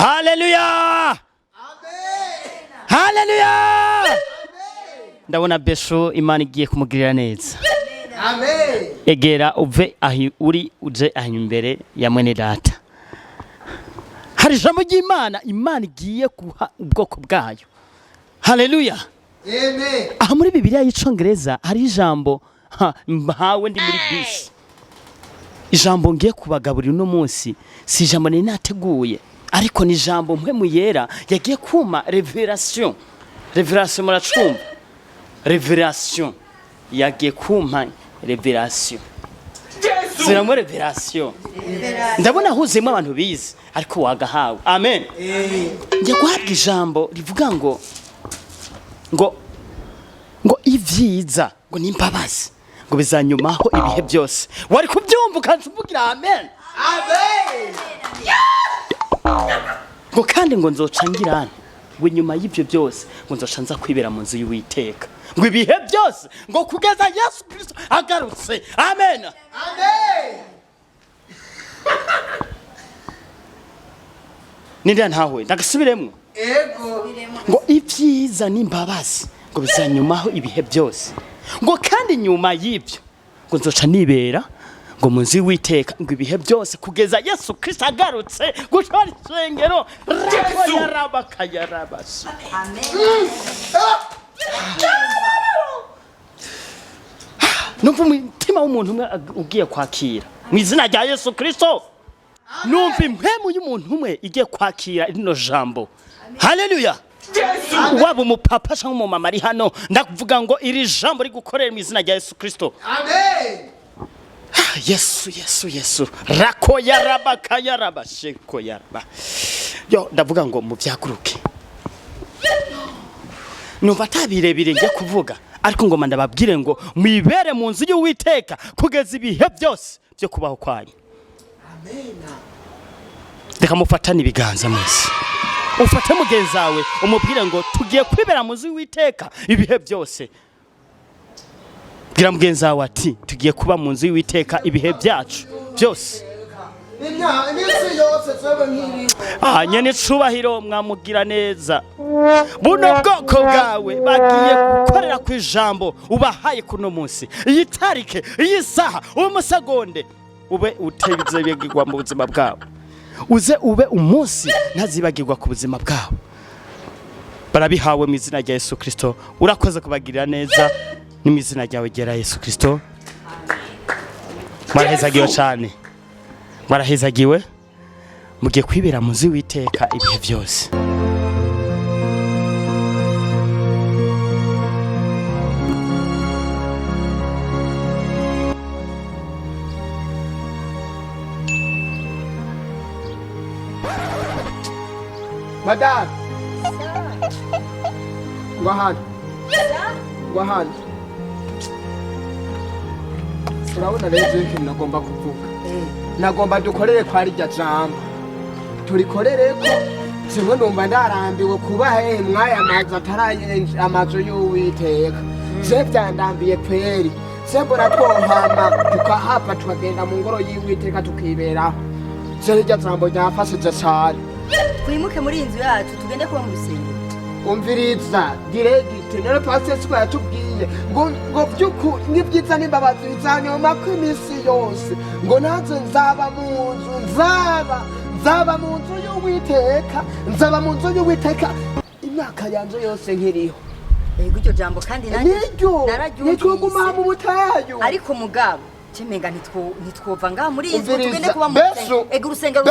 Haleluya. Haleluya. Ndabona Besho Imana igiye kumugirira neza. Amen. Egera uve ahi uri uje ahi imbere ya mwene data. Hari ijambo ry'Imana Imana igiye kuha ubwoko bwayo. Haleluya. Amen. Aha muri Bibiliya y'Icongereza hari ijambo mpawe ndi muri bisi. Ijambo ngiye kubagaburira uno munsi si ijambo ninateguye ariko ni ijambo mpemu yera yagiye kuma revelation. Revelation muracumva. Revelation yagiye kumpa revelation. Ziramwe revelation. Ndabona huzemo abantu bize ariko wagahawe. Amen. Ngiye guhabwa ijambo rivuga ngo ivyiza ngo nimbabazi ngo bizanyumaho ibihe byose. Wari kubyumva ukanzuvugira amen. Amen. Ngo kandi ngo nzoca ngirana ngo nyuma y'ivyo byose ngo nzoca nza kwibera mu nzu y'Uwiteka ngo ibihe byose ngo kugeza Yesu Kristo agarutse. Amen. Amen. Ninde ntawe ndagasubiremwe. Ego. Ngo ivyiza nimbabazi ngo bizanyumaho ibihe byose ngo kandi nyuma y'ibyo ngo nzoca nibera ngo mu nzu y'Uwiteka ngo ibihe byose kugeza Yesu Kristo agarutse gushora isengero yarabakayarabasi. Amen. Numva umutima w'umuntu umwe ugiye kwakira mu izina rya Yesu Kristo. Numva impemu y'umuntu umwe igiye kwakira rino jambo. Haleluya. Waba umupapa cyangwa umumama ari hano ndakuvuga ngo iri jambo rigukorera mu izina rya Yesu Kristo. Amen. Yesu rako yarabaka yarabasheko yaraba. Yo ndavuga ngo muvyaguruke. Numva tabirebire njye kuvuga ariko ngoma ndababwire ngo mwibere mu nzu y'Uwiteka kugeza ibihe byose byo kubaho kwanyu. Amen. Reka mufatane ibiganza mwese. Ufate mugenzi wawe umubwire ngo tugiye kwibera mu nzu y'Uwiteka ibihe byose. Bwira mugenzi wawe ati tugiye kuba mu nzu y'Uwiteka ibihe byacu byose. Iminsi yose twebwe nk'iri. Nyene cubahiro mwamugira neza. Buno bwoko bwawe bagiye gukorera ku ijambo ubahaye kuno munsi. Iyi tarike, iyi saha, umusegonde ube utebizebegirwa mu buzima bwabo. Uze ube umunsi ntazibagirwa ku buzima bwabo. Barabihawe mu izina rya Yesu Kristo. Urakoze kubagirira neza ni mu izina ryawe ryera Yesu Kristo. Marahezagiwe cyane. Marahezagiwe. Mugiye kwibera mu nzu y'Uwiteka ibihe byose. Madam. Wahani. Urabona rero ikintu nagomba kuvuga. Nagomba dukorere kwa rijya jambo. Turikorere ko zimwe numva ndarambiwe kuba mwaya mazi ataraye amazu y'Uwiteka. Je byandambiye kweri. Sembora twohama tukahapa tukagenda mu ngoro y'Uwiteka tukiberaho. Je rijya jambo ryafashije cyane. Twimuke muri inzu yacu tugende kuba mu rusengero. Umviriza diregite nero pastor siko yatubwiye ngo byuku nibyiza nimbabazi bizanyoma ko imisi yose ngo nanze nzaba mu nzu nzaba mu nzu y'Uwiteka imyaka yanje yose nkiriho. Ego iryo jambo kandi nanjye nitwoguma mu butayu ariko mugabo cemenga ntitwova ngaha muri inzu tugende kuba mu rusengero. Ego urusengero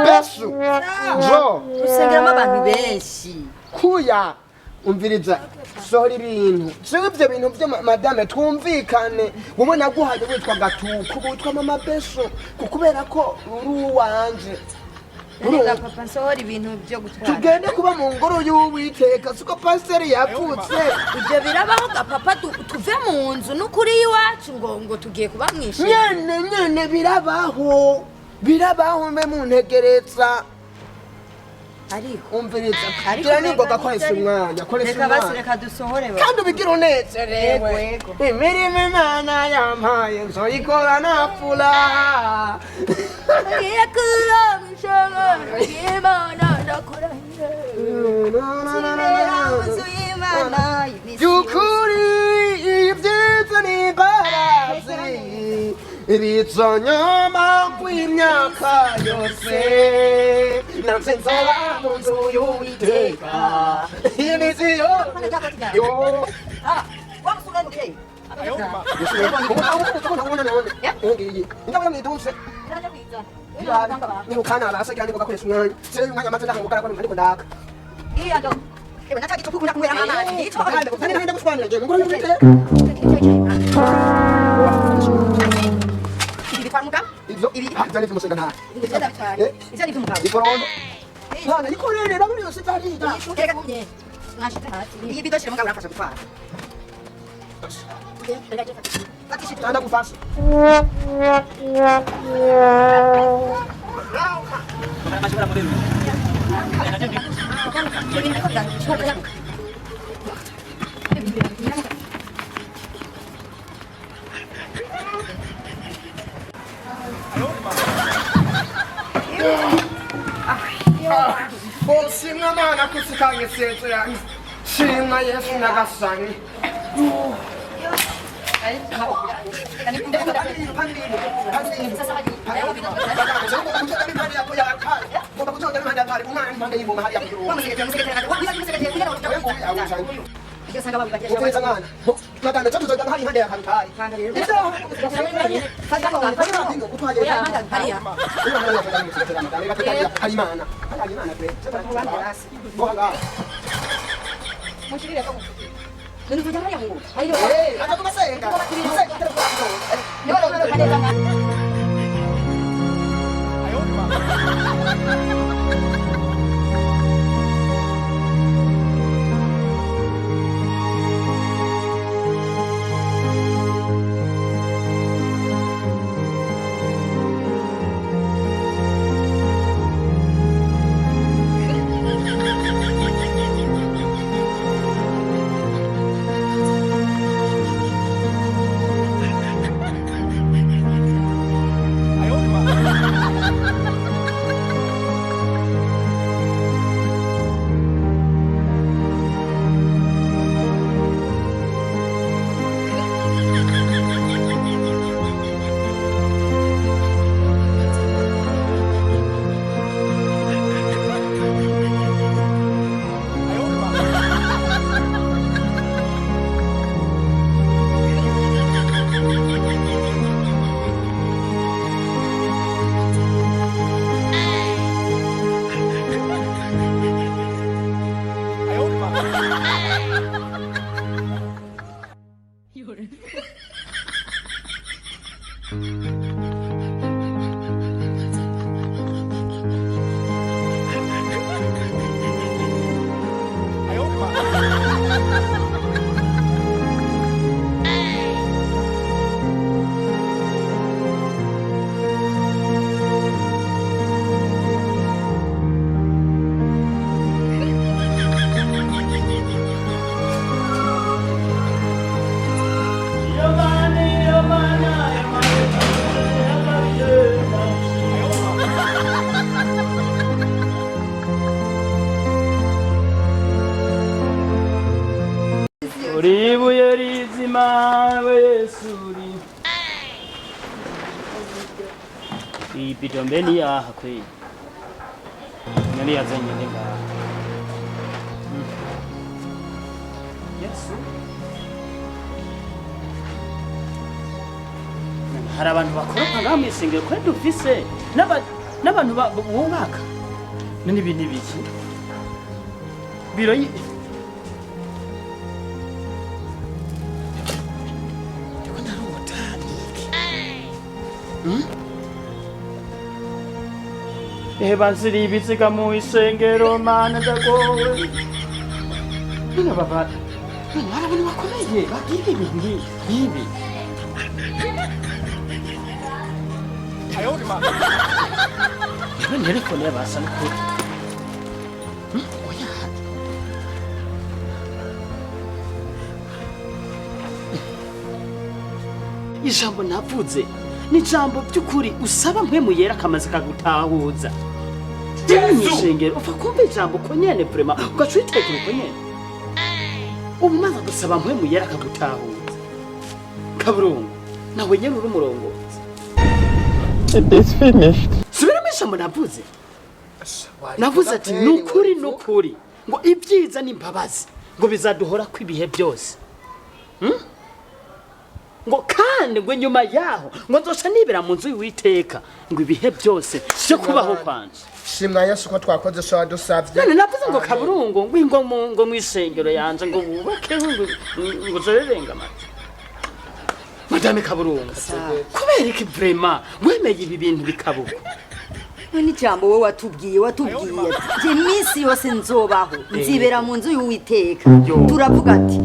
Besu jo rusengeramo abantu benshi kuya umviriza sohora ibintu ibyo bintu byo madame twumvikane wowe naguhaye witwa Gatuku witwa mama Besu kubera ko uri uwanje. Urega papa sohora ibintu byo gutwara tugende kuba mu ngoro y'Uwiteka siko pastor yapfutse. Ibyo birabaho papa tuve mu nzu n'ukuri iwacu ngo tugiye kuba mwishimye. Nyene birabaho mbe muntegereza ariko umviriza gira ningoga koresha umwanya reka dusohore kandi ubigira unezerewe. Imirimo Imana yampaye nzoyikora napfula. Ngiye kuba mwishongo ngiye ibizo nyoma kw'imyaka yose nanze nzoba mu nzu y'Uwiteka imizi yo nirukana arasa cyane ko gakoresha umwanya sire umwanya maze ndaho gukora ariko ndaka iya ndo ewe nataki tukukunda kumwera mama nitwa kandi nenda gushwanira je ngoro y'Uwiteka ibi kwa muka ibi byari bimusenga nta izari by'umugabo ikorondo none ikorerera muri yose cyari reka kunye mwashita hasi iyi bidoshire mugabo urafasha gutwara tanda gufasha Shimwa Mana kusikanye sezerano shimwa Yesu nagasani Uribuye rizima wesuri ipitombeni yaha kweli nani yazanye nenga Yesu hari abantu bakoropa ngamwisengero kwe dufise n'abantu bubaka nani ibintu biki biroyi Banziri ibiziga mu isengero Mana ndagowe none baba none abantu bakomeye bagiye ibintu nk'ibi none telefone yabasa n'ukuri oya ijambo navuze ni ijambo by'ukuri usaba mpwemu yera akamaze kagutahuza mw'isengero upfa kumva ijambo ko nyene vrema ugaca uyitekera uko nyene ubu maze gusaba mpwemu yera akagutahuza Kaburungu nawe nyene uri umurongozi It is finished. subiramo ijambo navuze navuze ati nukuri ngo ibyiza n'imbabazi ngo bizaduhora kw'ibihe byose ngo kandi ngo nyuma yaho ngo nzoca nibera mu nzu y'Uwiteka ngo ibihe byose byo kubaho kwanje shimwa Yesu ko twakoze so wadusavye none navuze ngo Kaburungu ngo mwisengero yanje ngo wubake ngo zorerenga mate Madame Kaburungu kubera iki vraiment wemeye ibi bintu bikabuka ni jambo wowe watubwiye ati je misi yose nzobaho nzibera mu nzu y'Uwiteka turavuga ati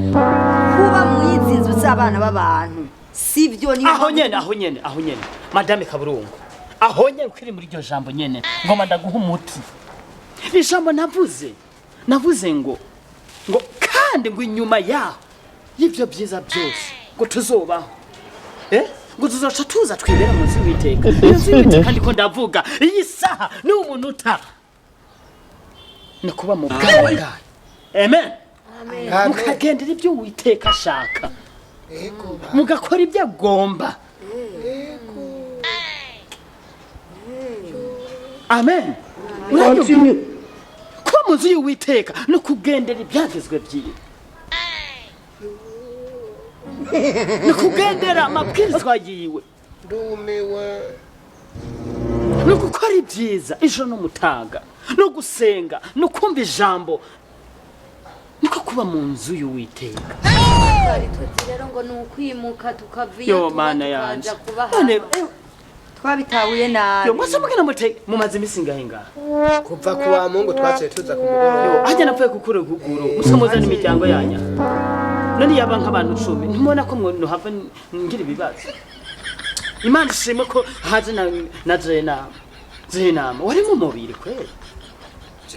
kuba mu izinzu z'abana b'abantu sivyo ni aho nyene Madame Kaburungu aho nyene kwiri muri ryo jambo nyene ngoma ndaguha umuti ijambo navuze ngo kandi ngo inyuma yaho y'ivyo byiza byose ngo tuzobaho ngo tuzoca tuza twibera mu nzu y'Uwiteka kandi ko ndavuga iyi saha ni umunota no kuba mu bwami bwayo amen mukagendera ibyo Uwiteka ashaka mugakora ibyo agomba amen kuba mu nzu y'Uwiteka no kugendera ibyagezwe byiwe no kugendera amabwirizwa yiwe ndumiwe no gukora ibyiza ijoro n'umutaga no gusenga no kumva ijambo niko kuba mu nzu y'Uwiteka rero ngo ni ukwimuka yo mana yanje twabitabuye nabi yo mwese mugena mumaze imisi ngahe ngaha kuva ku wa Mungu twaciye tuza ku mugoroba ajya napfuye kukure kuguru musomoza n'imiryango yanya none yaba nk'abantu 10 ntimubona ko mwe hava ngira ibibazo Imana ishimwe ko haje na Zenama wari mu mubiri kweli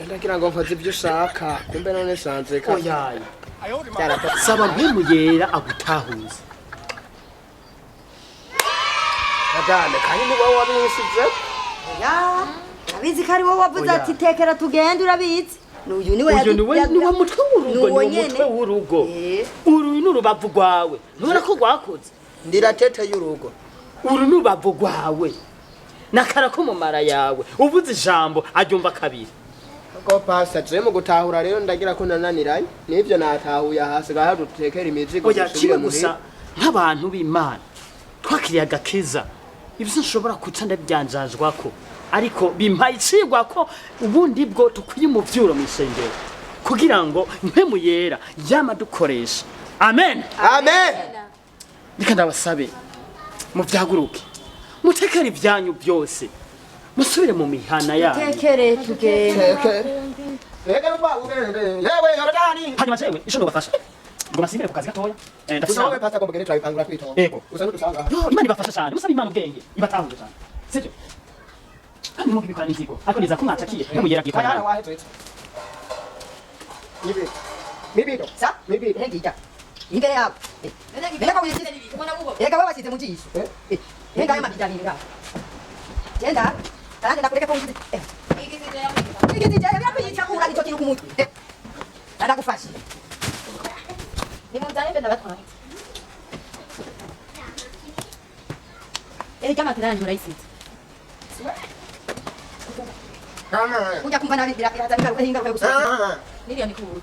ndagira ngo nkoze ibyo ushaka kumbe none sanze ka oyaye saba mpemuyera agutahuza Madame kandi ni wowe wabishyize abizi ko ari wowe wavuze ati tekera tugende urabizi n'uyu niwe niwe mutwe w'urugo uru n'urubavu rwawe ntubona ko rwakoze ndiratete y'urugo uru n'urubavu rwawe nakara ko mu mara yawe uvuze ijambo aryumva kabiri ko pasta je mu gutahura rero ndagira ko nananiranye nivyo natahuye hasi gaha dutekera imizigo dusubire gusa nk'abantu b'Imana twakiriye agakiza ibyo nshobora kuca ndabyanjajwa ko ariko bimpaye icigwa ko ubundi bwo tukwiye umuvyuro mu isengero kugira ngo mpemu yera yama dukoresha amen reka ndabasabe muvyaguruke mutekere ibyanyu byose musubire mu mihana yanyu tekere tugende rega mba ugende yewe yorodani hanyuma jewe isho ndobafasha ngo masibire ku kazi gatoya ndafasha pasta ko mugende twabipangura twito yego usanzwe dusanga Imana ibafasha cyane musaba Imana ubwenge ibatahuje cyane sivyo kandi mu kibikora n'inzigo ariko niza ko mwacakiye mugera gikora Mibido. Sa? Mibido. Hengija. Ingere yabo. Nenda kwa yisize nibi. Eka baba size mujisho. Henga yama bijaninga. Genda. Kandi ndakureka ko ngize. Igiti jaya bya kwichakura nicyo kiri ku mutwe. Ndagufasha. Nimuzane benda batwara. Kama tena ndio rahisi. Kuja kumpa na bila hata hinga kwa kusema. Nilio ni kuu.